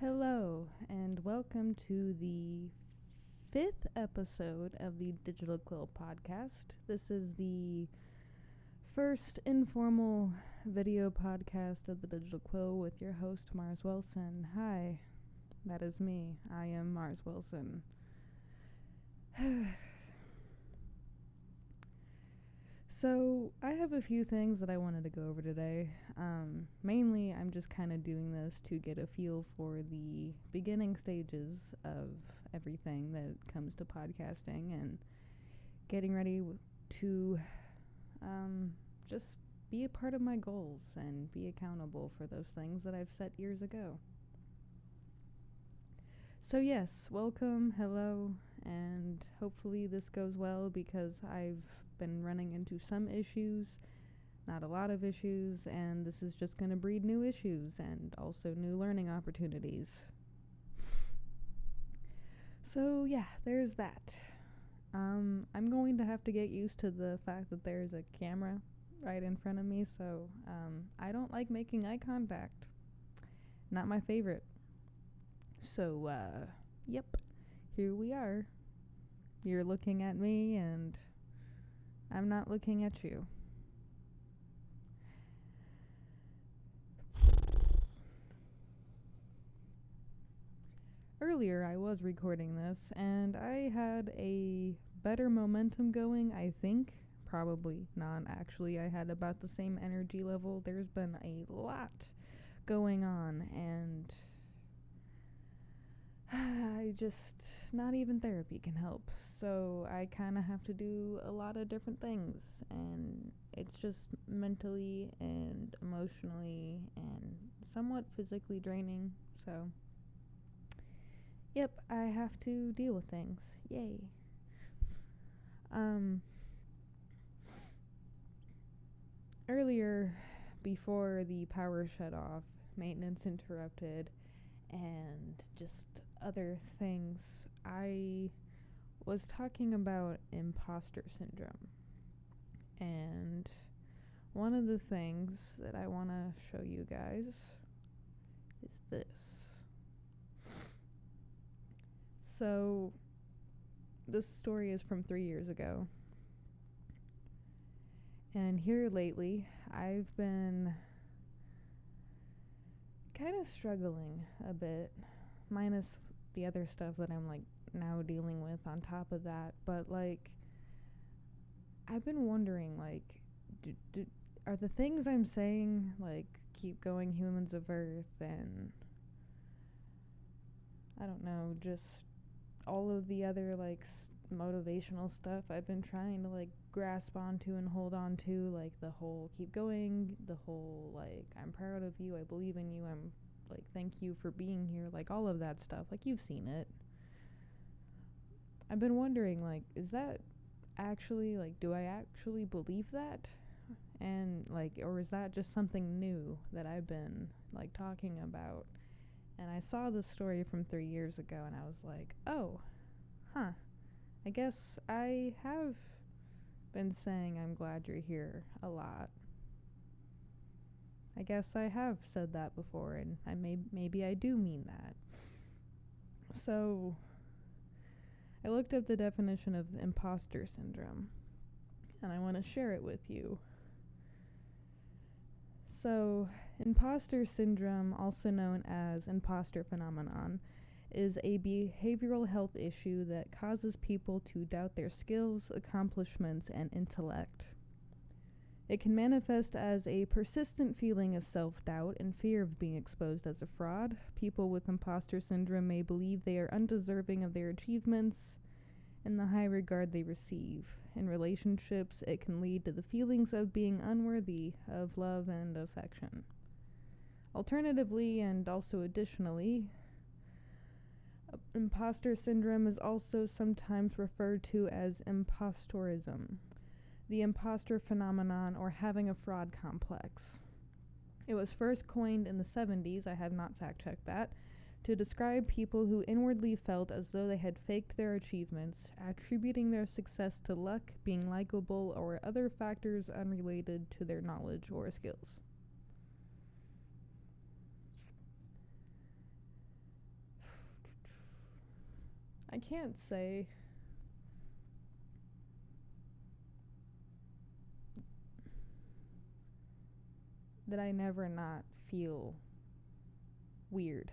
Hello, and welcome to the fifth episode of the Digital Quill podcast. This is the first informal video podcast of the Digital Quill with your host, Mars Wilson. Hi, that is me. I am Mars Wilson. So, I have a few things that I wanted to go over today. Mainly, I'm just kind of doing this to get a feel for the beginning stages of everything that comes to podcasting and getting ready to just be a part of my goals and be accountable for those things that I've set years ago. So yes, welcome, hello, and hopefully this goes well because I've been running into some issues, not a lot of issues, and this is just going to breed new issues and also new learning opportunities. So yeah, there's that. I'm going to have to get used to the fact that there's a camera right in front of me, so I don't like making eye contact. Not my favorite. So, yep, here we are. You're looking at me and I'm not looking at you. Earlier I was recording this and I had a better momentum going, I think. Probably not, actually. I had about the same energy level. There's been a lot going on and not even therapy can help. So I kind of have to do a lot of different things, and it's just mentally and emotionally and somewhat physically draining. So, yep, I have to deal with things. Yay. Earlier, before the power shut off, maintenance interrupted, and just other things, I was talking about imposter syndrome. And one of the things that I want to show you guys is this. So, this story is from 3 years ago. And here lately, I've been kind of struggling a bit, minus the other stuff that I'm like now dealing with on top of that. But like, I've been wondering, like, are the things I'm saying, like, keep going humans of Earth and I don't know, just all of the other like motivational stuff I've been trying to like grasp onto and hold on to, like the whole keep going, the whole like I'm proud of you, I believe in you, I'm like thank you for being here, like all of that stuff, like you've seen it. I've been wondering, like, is that actually, like, do I actually believe that? And like, or is that just something new that I've been like talking about? And I saw this story from 3 years ago and I was like, oh, huh, I guess I have been saying I'm glad you're here a lot. I guess I have said that before, and maybe I do mean that. So, I looked up the definition of imposter syndrome, and I want to share it with you. So, imposter syndrome, also known as imposter phenomenon, is a behavioral health issue that causes people to doubt their skills, accomplishments, and intellect. It can manifest as a persistent feeling of self-doubt and fear of being exposed as a fraud. People with imposter syndrome may believe they are undeserving of their achievements and the high regard they receive. In relationships, it can lead to the feelings of being unworthy of love and affection. Alternatively, and also additionally, imposter syndrome is also sometimes referred to as impostorism, the imposter phenomenon, or having a fraud complex. It was first coined in the 70s, I have not fact-checked that, to describe people who inwardly felt as though they had faked their achievements, attributing their success to luck, being likable, or other factors unrelated to their knowledge or skills. I can't say that I never not feel weird.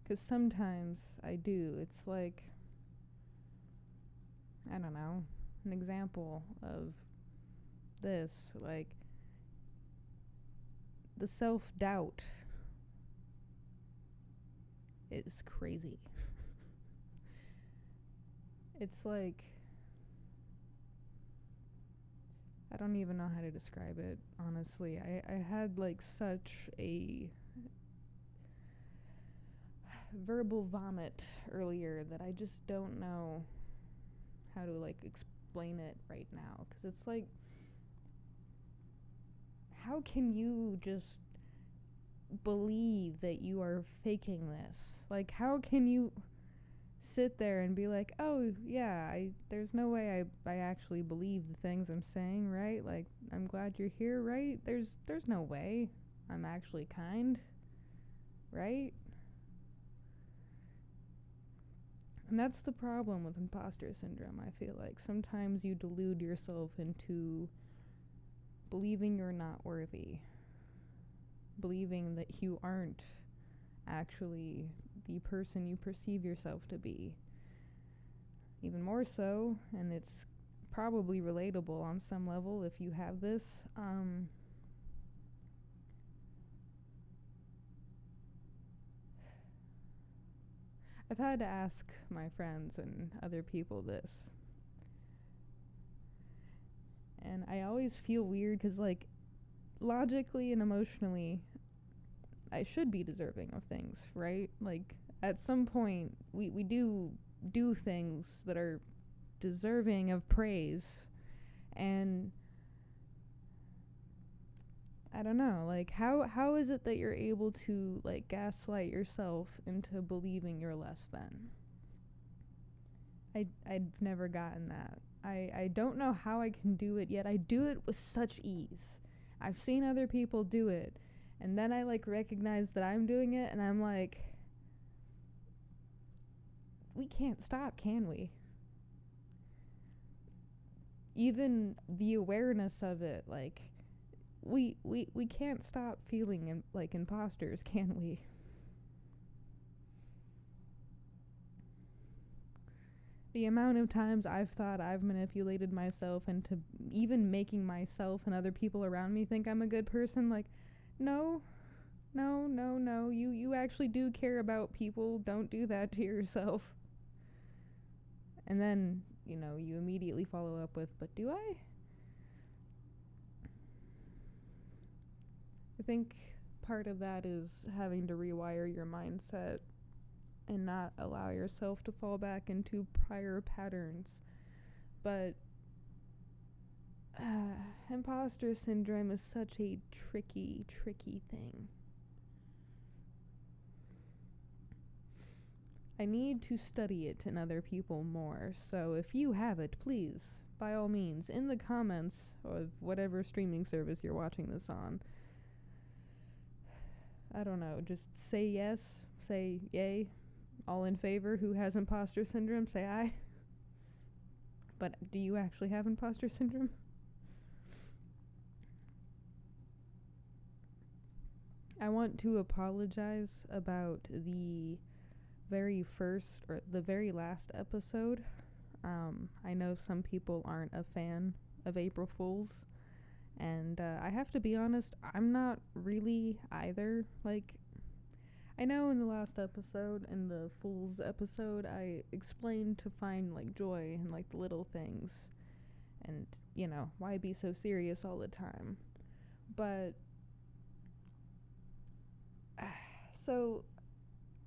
Because sometimes I do. It's like, I don't know, an example of this, like, the self-doubt is crazy. It's like, I don't even know how to describe it, honestly. I had like such a verbal vomit earlier that I just don't know how to like explain it right now. Because it's like, how can you just believe that you are faking this? Like, how can you sit there and be like, oh yeah, there's no way I actually believe the things I'm saying, right? Like, I'm glad you're here, right? There's no way I'm actually kind, right? And that's the problem with imposter syndrome. I feel like sometimes you delude yourself into believing you're not worthy, believing that you aren't actually the person you perceive yourself to be. Even more so, and it's probably relatable on some level if you have this, I've had to ask my friends and other people this. And I always feel weird because, like, logically and emotionally, I should be deserving of things, right? Like, at some point, we do things that are deserving of praise. And I don't know, like, how is it that you're able to, like, gaslight yourself into believing you're less than? I've never gotten that. I don't know how I can do it, yet I do it with such ease. I've seen other people do it, and then I, like, recognize that I'm doing it, and I'm like, we can't stop, can we? Even the awareness of it, like, we can't stop feeling like imposters, can we? The amount of times I've thought I've manipulated myself into even making myself and other people around me think I'm a good person, like, no, you actually do care about people, don't do that to yourself. And then, you immediately follow up with, but do I? I think part of that is having to rewire your mindset and not allow yourself to fall back into prior patterns. But imposter syndrome is such a tricky thing. I need to study it in other people more, so if you have it, please, by all means, in the comments of whatever streaming service you're watching this on, I don't know, just say yes, say yay, all in favor. Who has imposter syndrome, say aye. But do you actually have imposter syndrome? I want to apologize about the very first or the very last episode. I know some people aren't a fan of April Fools, and I have to be honest, I'm not really either. Like, I know in the last episode, in the Fools episode, I explained to find, like, joy in, like, the little things, and, why be so serious all the time? But so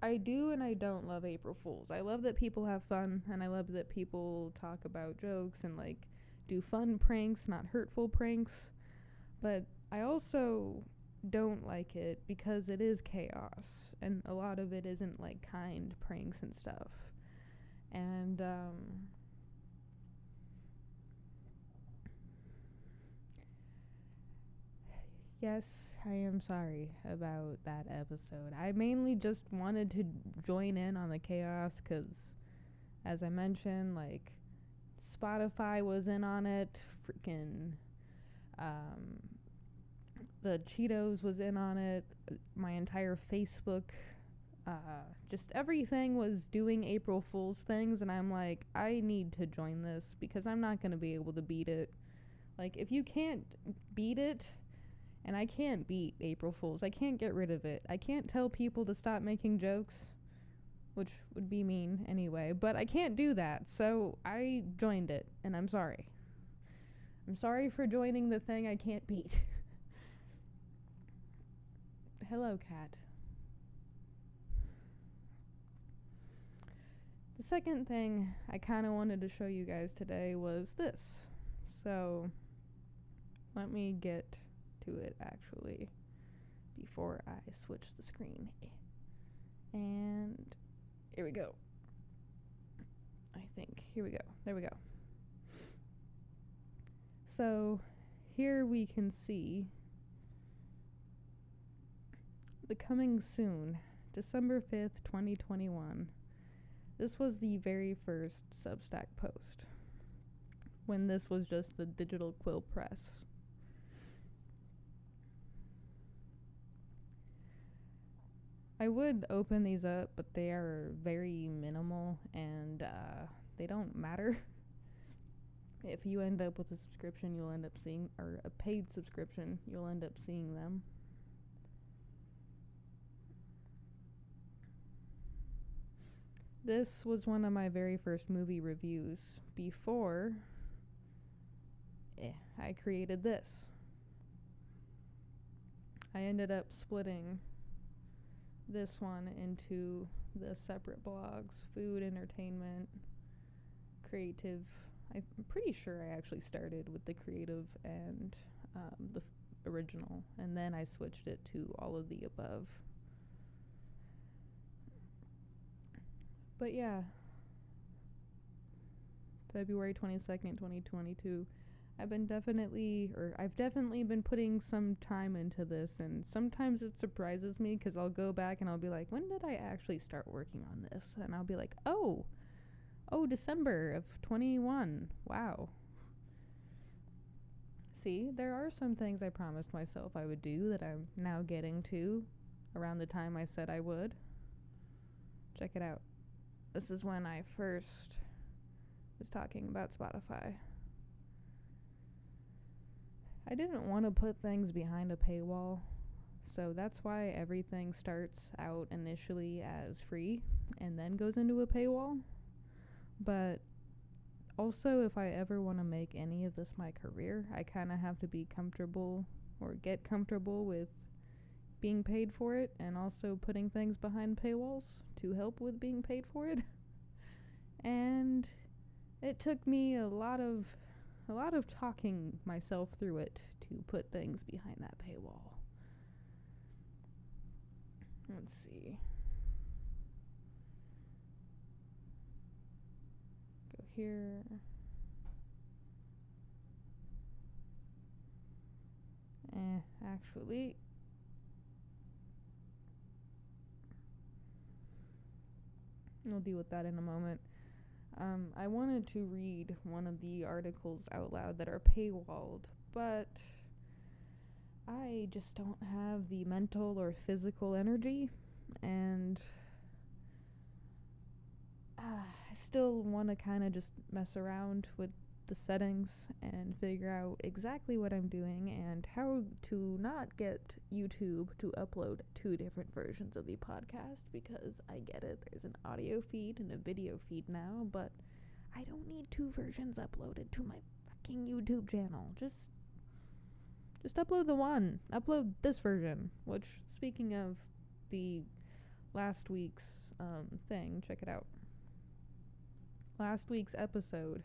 I do and I don't love April Fools. I love that people have fun, and I love that people talk about jokes and, like, do fun pranks, not hurtful pranks. But I also don't like it because it is chaos, and a lot of it isn't, like, kind pranks and stuff. And yes, I am sorry about that episode. I mainly just wanted to join in on the chaos because As I mentioned, like, Spotify was in on it, freaking the Cheetos was in on it, my entire Facebook, just everything was doing April Fool's things, and I'm like, I need to join this because I'm not going to be able to beat it. Like, if you can't beat it, and I can't beat April Fool's, I can't get rid of it. I can't tell people to stop making jokes, which would be mean anyway, but I can't do that, so I joined it, and I'm sorry. I'm sorry for joining the thing I can't beat. Hello, cat. The second thing I kind of wanted to show you guys today was this. So, let me get to it actually before I switch the screen. And here we go. I think. Here we go. There we go. So, here we can see the coming soon, December 5th, 2021. This was the very first Substack post, when this was just the Digital Quill Press. I would open these up, but they are very minimal, and they don't matter. If you end up with a subscription, you'll end up seeing, or a paid subscription, you'll end up seeing them. This was one of my very first movie reviews before I created this. I ended up splitting this one into the separate blogs: food, entertainment, creative. I'm pretty sure I actually started with the creative and the original, and then I switched it to all of the above. But yeah, February 22nd, 2022. I've definitely been putting some time into this, and sometimes it surprises me because I'll go back and I'll be like, when did I actually start working on this? And I'll be like, oh, December of 21. Wow. See, there are some things I promised myself I would do that I'm now getting to around the time I said I would. Check it out. This is when I first was talking about Spotify. I didn't want to put things behind a paywall, so that's why everything starts out initially as free and then goes into a paywall. But also, if I ever want to make any of this my career, I kind of have to be comfortable or get comfortable with being paid for it, and also putting things behind paywalls to help with being paid for it. And it took me a lot of talking myself through it to put things behind that paywall. Let's see. Go here. Actually, we'll deal with that in a moment. I wanted to read one of the articles out loud that are paywalled, but I just don't have the mental or physical energy, and I still want to kind of just mess around with the settings and figure out exactly what I'm doing and how to not get YouTube to upload two different versions of the podcast, because I get it, there's an audio feed and a video feed now, but I don't need two versions uploaded to my fucking YouTube channel. Just upload the one. Upload this version, which, speaking of the last week's thing, check it out. Last week's episode,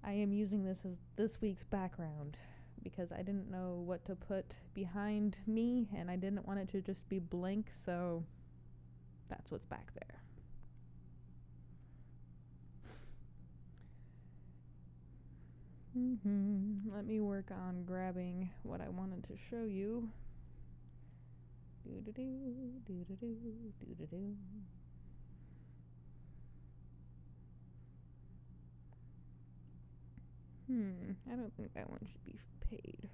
I am using this as this week's background because I didn't know what to put behind me, and I didn't want it to just be blank, so that's what's back there. Let me work on grabbing what I wanted to show you. I don't think that one should be paid.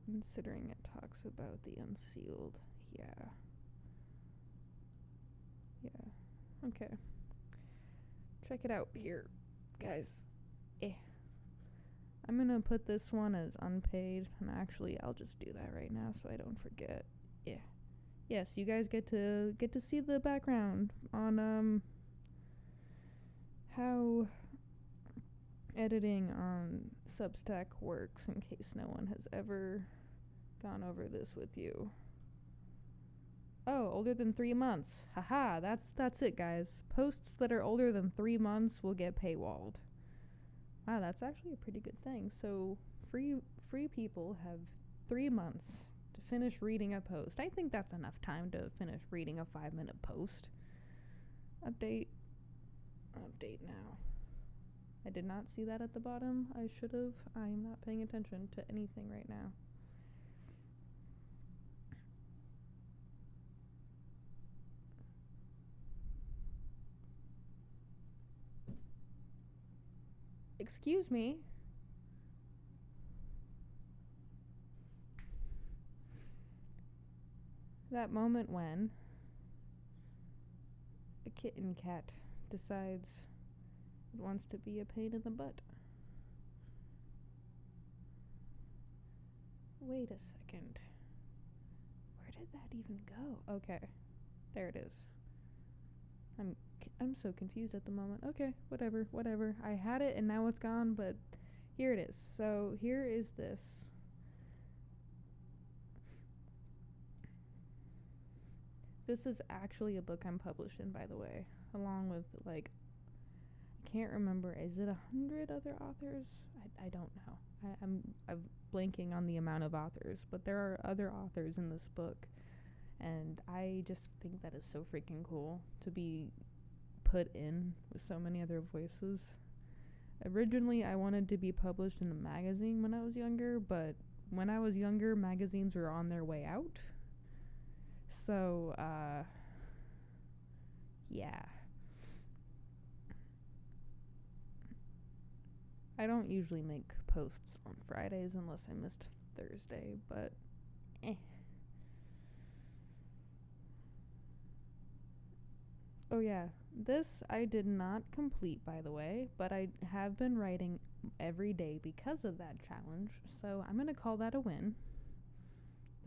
Considering it talks about the unsealed. Yeah. Okay. Check it out here, guys. I'm gonna put this one as unpaid, and actually I'll just do that right now so I don't forget. Yes, you guys get to see the background on how editing on Substack works, in case no one has ever gone over this with you. Oh, older than 3 months. Haha, that's it, guys. Posts that are older than 3 months will get paywalled. Wow, that's actually a pretty good thing. So free people have 3 months to finish reading a post. I think that's enough time to finish reading a 5-minute post. Update now. I did not see that at the bottom. I should have. I'm not paying attention to anything right now. Excuse me. That moment when a kitten cat decides it wants to be a pain in the butt. Wait a second. Where did that even go? Okay. There it is. I'm so confused at the moment. Okay, whatever. I had it and now it's gone, but here it is. So here is this. This is actually a book I'm published in, by the way, along with, like, I can't remember, is it 100 other authors? I don't know. I'm blanking on the amount of authors, but there are other authors in this book, and I just think that is so freaking cool to be put in with so many other voices. Originally, I wanted to be published in a magazine when I was younger, but when I was younger, magazines were on their way out. So, yeah. I don't usually make posts on Fridays unless I missed Thursday, but Oh yeah, this I did not complete, by the way, but I have been writing every day because of that challenge, so I'm gonna call that a win.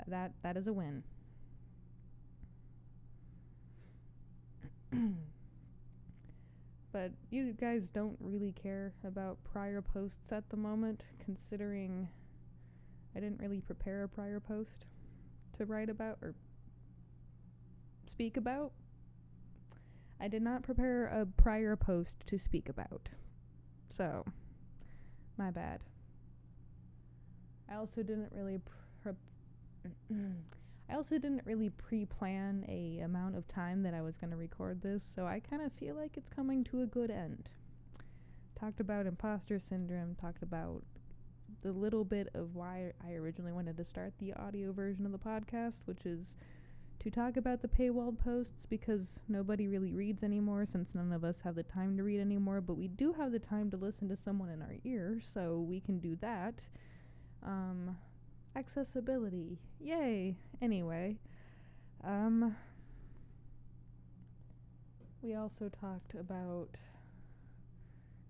That is a win. But you guys don't really care about prior posts at the moment, considering I didn't really prepare a prior post to write about or speak about. I did not prepare a prior post to speak about. So, my bad. I also didn't really pre-plan a amount of time that I was going to record this, so I kind of feel like it's coming to a good end. Talked about imposter syndrome, talked about the little bit of why I originally wanted to start the audio version of the podcast, which is to talk about the paywalled posts, because nobody really reads anymore, since none of us have the time to read anymore, but we do have the time to listen to someone in our ear, so we can do that. Accessibility. Yay. Anyway, we also talked about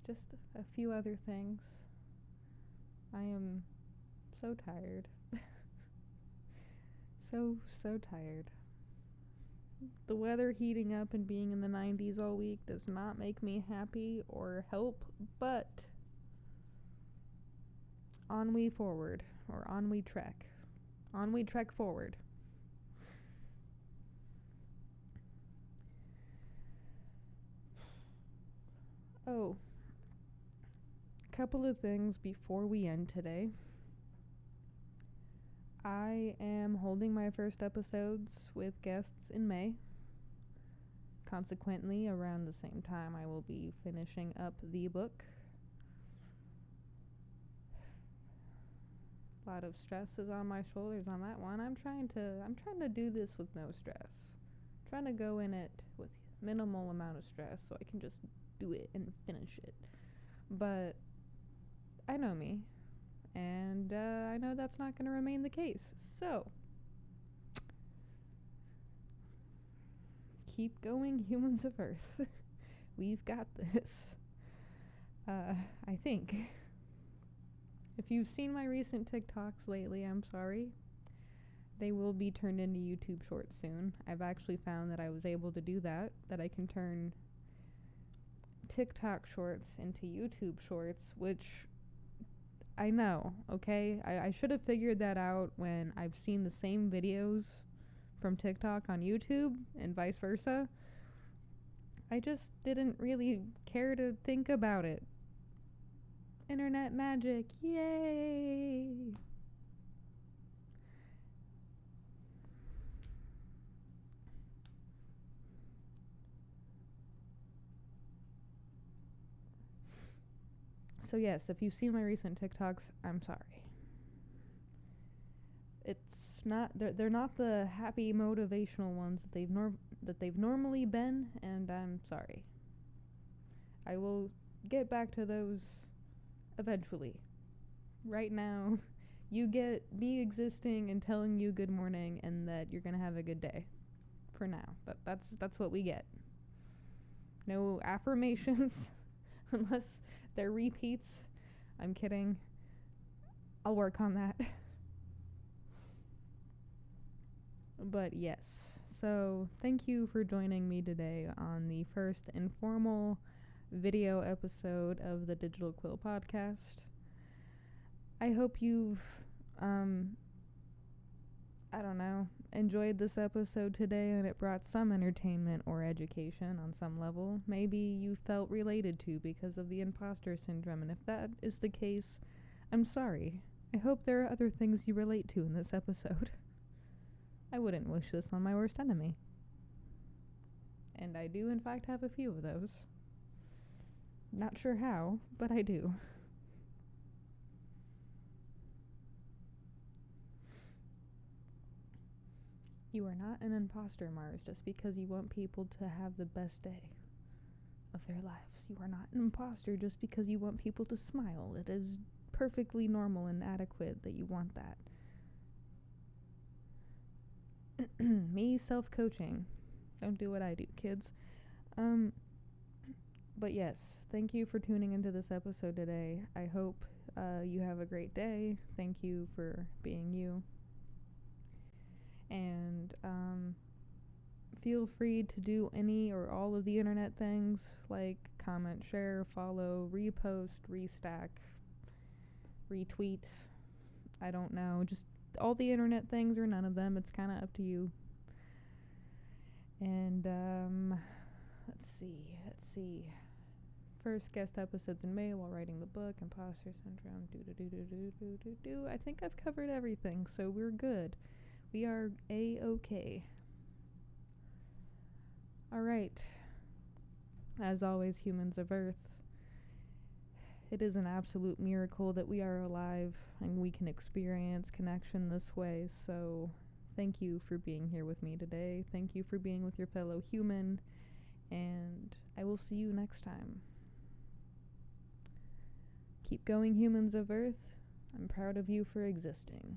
just a few other things. I am so tired. so tired. The weather heating up and being in the 90s all week does not make me happy or help, but on we forward, or on we trek. On we trek forward. Oh, a couple of things before we end today. I am holding my first episodes with guests in May. Consequently, around the same time, I will be finishing up the book. A lot of stress is on my shoulders on that one. I'm trying to do this with no stress. I'm trying to go in it with minimal amount of stress so I can just do it and finish it. But I know me, and I know that's not going to remain the case. So, keep going, humans of Earth. We've got this. I think. If you've seen my recent TikToks lately, I'm sorry. They will be turned into YouTube shorts soon. I've actually found that I was able to do that I can turn TikTok shorts into YouTube shorts, which I know, okay? I should have figured that out when I've seen the same videos from TikTok on YouTube and vice versa. I just didn't really care to think about it. Internet magic, yay! So yes, if you've seen my recent TikToks, I'm sorry. It's not they're not the happy motivational ones that they've normally been, and I'm sorry. I will get back to those eventually. Right now, you get me existing and telling you good morning and that you're going to have a good day. For now. That's what we get. No affirmations unless they're repeats. I'm kidding. I'll work on that. But yes. So, thank you for joining me today on the first informal video episode of the Digital Quill podcast. I hope you've enjoyed this episode today and it brought some entertainment or education on some level. Maybe you felt related to because of the imposter syndrome, and if that is the case, I'm sorry. I hope there are other things you relate to in this episode. I wouldn't wish this on my worst enemy. And I do in fact have a few of those. Not sure how, but I do. You are not an imposter, Mars, just because you want people to have the best day of their lives. You are not an imposter just because you want people to smile. It is perfectly normal and adequate that you want that. Me self-coaching. Don't do what I do, kids. But yes, thank you for tuning into this episode today. I hope you have a great day. Thank you for being you. And feel free to do any or all of the internet things like comment, share, follow, repost, restack, retweet. I don't know. Just all the internet things or none of them. It's kind of up to you. And let's see. First guest episodes in May while writing the book, imposter syndrome, I think I've covered everything, so we're good. We are A-okay. Alright. As always, humans of Earth, it is an absolute miracle that we are alive and we can experience connection this way, so thank you for being here with me today. Thank you for being with your fellow human, and I will see you next time. Keep going, humans of Earth. I'm proud of you for existing.